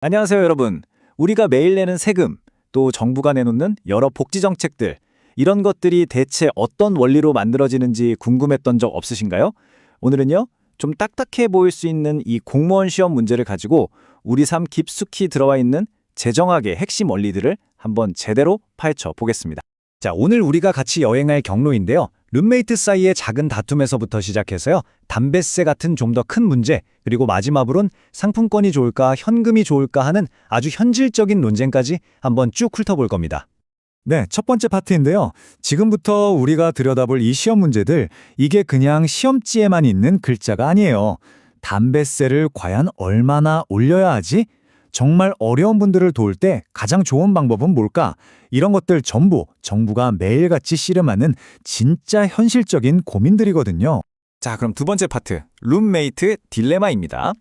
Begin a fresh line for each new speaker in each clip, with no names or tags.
안녕하세요, 여러분. 우리가 매일 내는 세금, 또 정부가 내놓는 여러 복지 정책들, 이런 것들이 대체 어떤 원리로 만들어지는지 궁금했던 적 없으신가요? 오늘은요, 좀 딱딱해 보일 수 있는 이 공무원 시험 문제를 가지고 우리 삶 깊숙이 들어와 있는 재정학의 핵심 원리들을 한번 제대로 파헤쳐 보겠습니다. 자, 오늘 우리가 같이 여행할 경로인데요. 룸메이트 사이의 작은 다툼에서부터 시작해서요. 담배세 같은 좀 더 큰 문제, 그리고 마지막으론 상품권이 좋을까, 현금이 좋을까 하는 아주 현실적인 논쟁까지 한번 쭉 훑어볼 겁니다.
네, 첫 번째 파트인데요. 지금부터 우리가 들여다볼 이 시험 문제들, 이게 그냥 시험지에만 있는 글자가 아니에요. 담배세를 과연 얼마나 올려야 하지? 정말 어려운 분들을 도울 때 가장 좋은 방법은 뭘까? 이런 것들 전부 정부가 매일같이 씨름하는 진짜 현실적인 고민들이거든요.
자, 그럼 두 번째 파트, 룸메이트 딜레마입니다.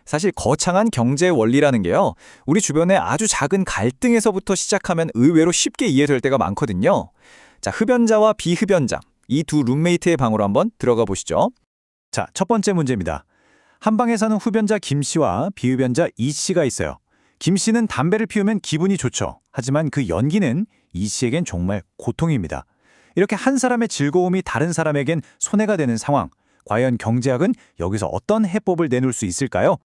사실 거창한 경제 원리라는 게요. 우리 주변에 아주 작은 갈등에서부터 시작하면 의외로 쉽게 이해될 때가 많거든요. 자, 흡연자와 비흡연자, 이 두 룸메이트의 방으로 한번 들어가 보시죠.
자, 첫 번째 문제입니다. 한 방에 사는 흡연자 김 씨와 비흡연자 이 씨가 있어요. 김 씨는 담배를 피우면 기분이 좋죠. 하지만 그 연기는 이 씨에겐 정말 고통입니다. 이렇게 한 사람의 즐거움이 다른 사람에겐 손해가 되는 상황. 과연 경제학은 여기서 어떤 해법을 내놓을 수 있을까요?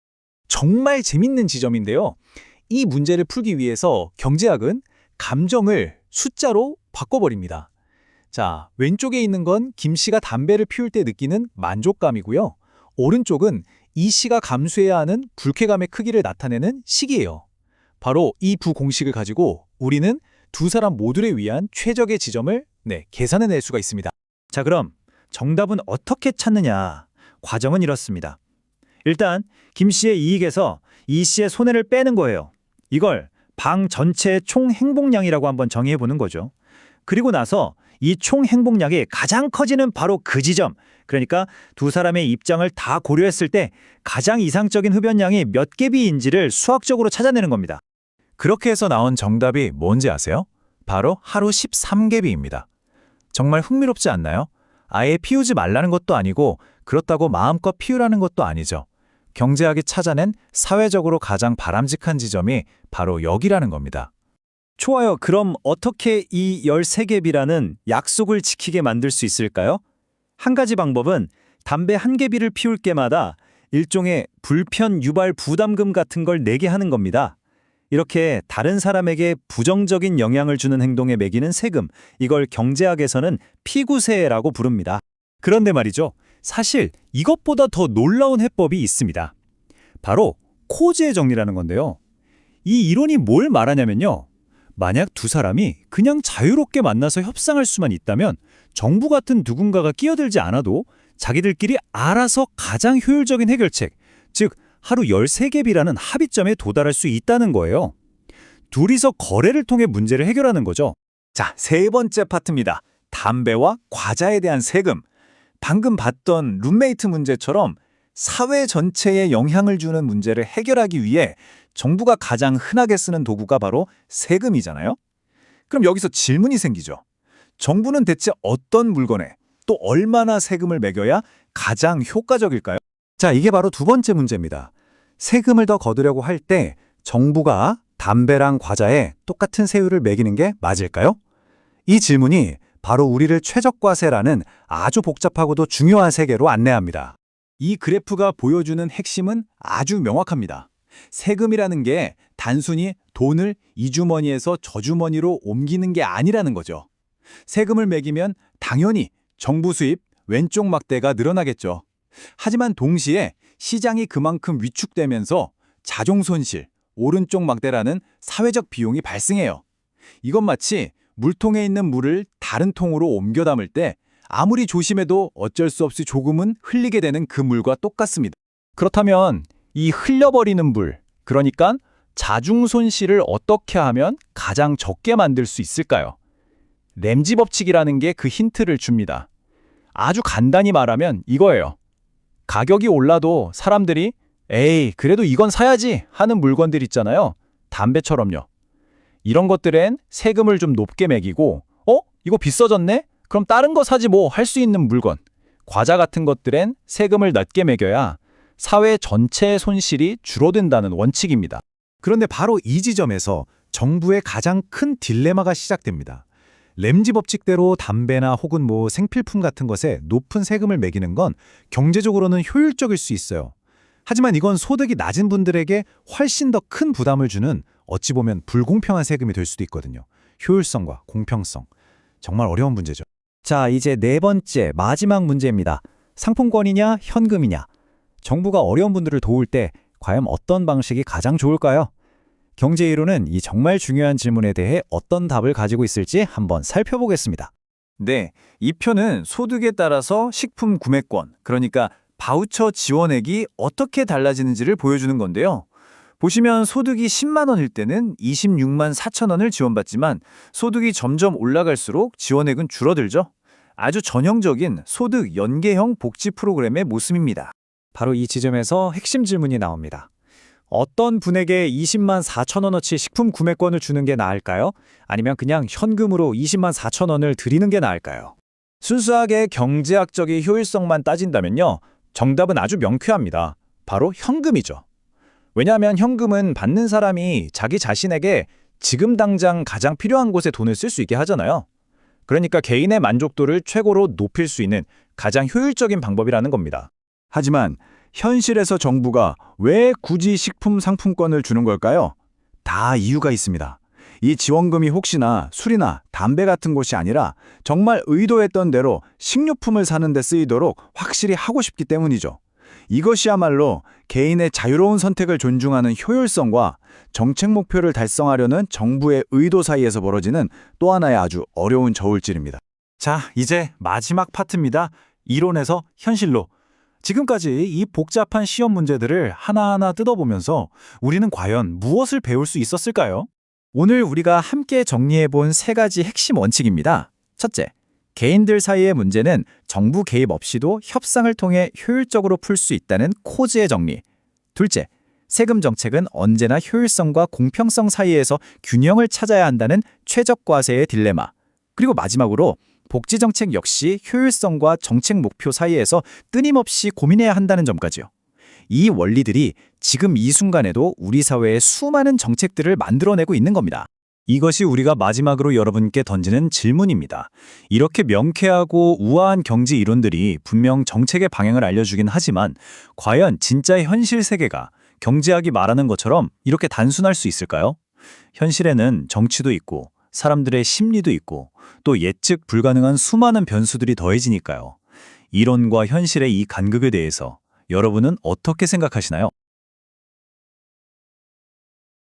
정말 재밌는 지점인데요. 이 문제를 풀기 위해서 경제학은 감정을 숫자로 바꿔버립니다. 자, 왼쪽에 있는 건 김 씨가 담배를 피울 때 느끼는 만족감이고요. 오른쪽은 이 씨가 감수해야 하는 불쾌감의 크기를 나타내는 식이에요. 바로 이 두 공식을 가지고 우리는 두 사람 모두를 위한 최적의 지점을 계산해낼 수가 있습니다.
자, 그럼 정답은 어떻게 찾느냐? 과정은 이렇습니다. 일단 김 씨의 이익에서 이 씨의 손해를 빼는 거예요. 이걸 방 전체의 총 행복량이라고 한번 정의해 보는 거죠. 그리고 나서 이 총 행복량이 가장 커지는 바로 그 지점, 그러니까 두 사람의 입장을 다 고려했을 때 가장 이상적인 흡연량이 몇 개비인지를 수학적으로 찾아내는 겁니다.
그렇게 해서 나온 정답이 뭔지 아세요? 바로 하루 13개비입니다. 정말 흥미롭지 않나요? 아예 피우지 말라는 것도 아니고 그렇다고 마음껏 피우라는 것도 아니죠. 경제학이 찾아낸 사회적으로 가장 바람직한 지점이 바로 여기라는 겁니다.
좋아요. 그럼 어떻게 이 13개비라는 약속을 지키게 만들 수 있을까요? 한 가지 방법은 담배 한 개비를 피울 때마다 일종의 불편 유발 부담금 같은 걸 내게 하는 겁니다. 이렇게 다른 사람에게 부정적인 영향을 주는 행동에 매기는 세금, 이걸 경제학에서는 피구세라고 부릅니다. 그런데 말이죠. 사실 이것보다 더 놀라운 해법이 있습니다. 바로 코즈의 정리라는 건데요. 이 이론이 뭘 말하냐면요. 만약 두 사람이 그냥 자유롭게 만나서 협상할 수만 있다면 정부 같은 누군가가 끼어들지 않아도 자기들끼리 알아서 가장 효율적인 해결책, 즉 하루 13개비라는 합의점에 도달할 수 있다는 거예요. 둘이서 거래를 통해 문제를 해결하는 거죠.
자, 세 번째 파트입니다. 담배와 과자에 대한 세금. 방금 봤던 룸메이트 문제처럼 사회 전체에 영향을 주는 문제를 해결하기 위해 정부가 가장 흔하게 쓰는 도구가 바로 세금이잖아요. 그럼 여기서 질문이 생기죠. 정부는 대체 어떤 물건에 또 얼마나 세금을 매겨야 가장 효과적일까요?
자, 이게 바로 두 번째 문제입니다. 세금을 더 거두려고 할 때 정부가 담배랑 과자에 똑같은 세율을 매기는 게 맞을까요? 이 질문이 바로 우리를 최저가세라는 아주 복잡하고도 중요한 세계로 안내합니다.
이 그래프가 보여주는 핵심은 아주 명확합니다. 세금이라는 게 단순히 돈을 이 주머니에서 저 주머니로 옮기는 게 아니라는 거죠. 세금을 매기면 당연히 정부 수입, 왼쪽 막대가 늘어나겠죠. 하지만 동시에 시장이 그만큼 위축되면서 자종 손실, 오른쪽 막대라는 사회적 비용이 발생해요. 이건 마치 물통에 있는 물을 다른 통으로 옮겨 담을 때 아무리 조심해도 어쩔 수 없이 조금은 흘리게 되는 그 물과 똑같습니다. 그렇다면 이 흘려버리는 물, 그러니까 자중 손실을 어떻게 하면 가장 적게 만들 수 있을까요? 램지 법칙이라는 게 그 힌트를 줍니다. 아주 간단히 말하면 이거예요. 가격이 올라도 사람들이 에이, 그래도 이건 사야지 하는 물건들 있잖아요. 담배처럼요. 이런 것들엔 세금을 좀 높게 매기고 이거 비싸졌네? 그럼 다른 거 사지 뭐 할 수 있는 물건. 과자 같은 것들엔 세금을 낮게 매겨야 사회 전체의 손실이 줄어든다는 원칙입니다.
그런데 바로 이 지점에서 정부의 가장 큰 딜레마가 시작됩니다. 램지 법칙대로 담배나 혹은 생필품 같은 것에 높은 세금을 매기는 건 경제적으로는 효율적일 수 있어요. 하지만 이건 소득이 낮은 분들에게 훨씬 더 큰 부담을 주는 어찌 보면 불공평한 세금이 될 수도 있거든요. 효율성과 공평성. 정말 어려운 문제죠.
자, 이제 네 번째, 마지막 문제입니다. 상품권이냐, 현금이냐. 정부가 어려운 분들을 도울 때 과연 어떤 방식이 가장 좋을까요? 경제이론은 이 정말 중요한 질문에 대해 어떤 답을 가지고 있을지 한번 살펴보겠습니다.
네, 이 표는 소득에 따라서 식품 구매권, 그러니까 바우처 지원액이 어떻게 달라지는지를 보여주는 건데요. 보시면 소득이 10만 원일 때는 26만 4천 원을 지원받지만 소득이 점점 올라갈수록 지원액은 줄어들죠. 아주 전형적인 소득 연계형 복지 프로그램의 모습입니다.
바로 이 지점에서 핵심 질문이 나옵니다. 어떤 분에게 20만 4천 원어치 식품 구매권을 주는 게 나을까요? 아니면 그냥 현금으로 20만 4천 원을 드리는 게 나을까요? 순수하게 경제학적인 효율성만 따진다면요. 정답은 아주 명쾌합니다. 바로 현금이죠. 왜냐하면 현금은 받는 사람이 자기 자신에게 지금 당장 가장 필요한 곳에 돈을 쓸 수 있게 하잖아요. 그러니까 개인의 만족도를 최고로 높일 수 있는 가장 효율적인 방법이라는 겁니다.
하지만 현실에서 정부가 왜 굳이 식품 상품권을 주는 걸까요? 다 이유가 있습니다. 이 지원금이 혹시나 술이나 담배 같은 곳이 아니라 정말 의도했던 대로 식료품을 사는 데 쓰이도록 확실히 하고 싶기 때문이죠. 이것이야말로 개인의 자유로운 선택을 존중하는 효율성과 정책 목표를 달성하려는 정부의 의도 사이에서 벌어지는 또 하나의 아주 어려운 저울질입니다.
자, 이제 마지막 파트입니다. 이론에서 현실로. 지금까지 이 복잡한 시험 문제들을 하나하나 뜯어보면서 우리는 과연 무엇을 배울 수 있었을까요?
오늘 우리가 함께 정리해본 세 가지 핵심 원칙입니다. 첫째, 개인들 사이의 문제는 정부 개입 없이도 협상을 통해 효율적으로 풀 수 있다는 코즈의 정리. 둘째, 세금 정책은 언제나 효율성과 공평성 사이에서 균형을 찾아야 한다는 최적과세의 딜레마. 그리고 마지막으로 복지 정책 역시 효율성과 정책 목표 사이에서 끊임없이 고민해야 한다는 점까지요. 이 원리들이 지금 이 순간에도 우리 사회의 수많은 정책들을 만들어내고 있는 겁니다. 이것이 우리가 마지막으로 여러분께 던지는 질문입니다. 이렇게 명쾌하고 우아한 경제 이론들이 분명 정책의 방향을 알려주긴 하지만 과연 진짜의 현실 세계가 경제학이 말하는 것처럼 이렇게 단순할 수 있을까요? 현실에는 정치도 있고 사람들의 심리도 있고 또 예측 불가능한 수많은 변수들이 더해지니까요. 이론과 현실의 이 간극에 대해서 여러분은 어떻게 생각하시나요?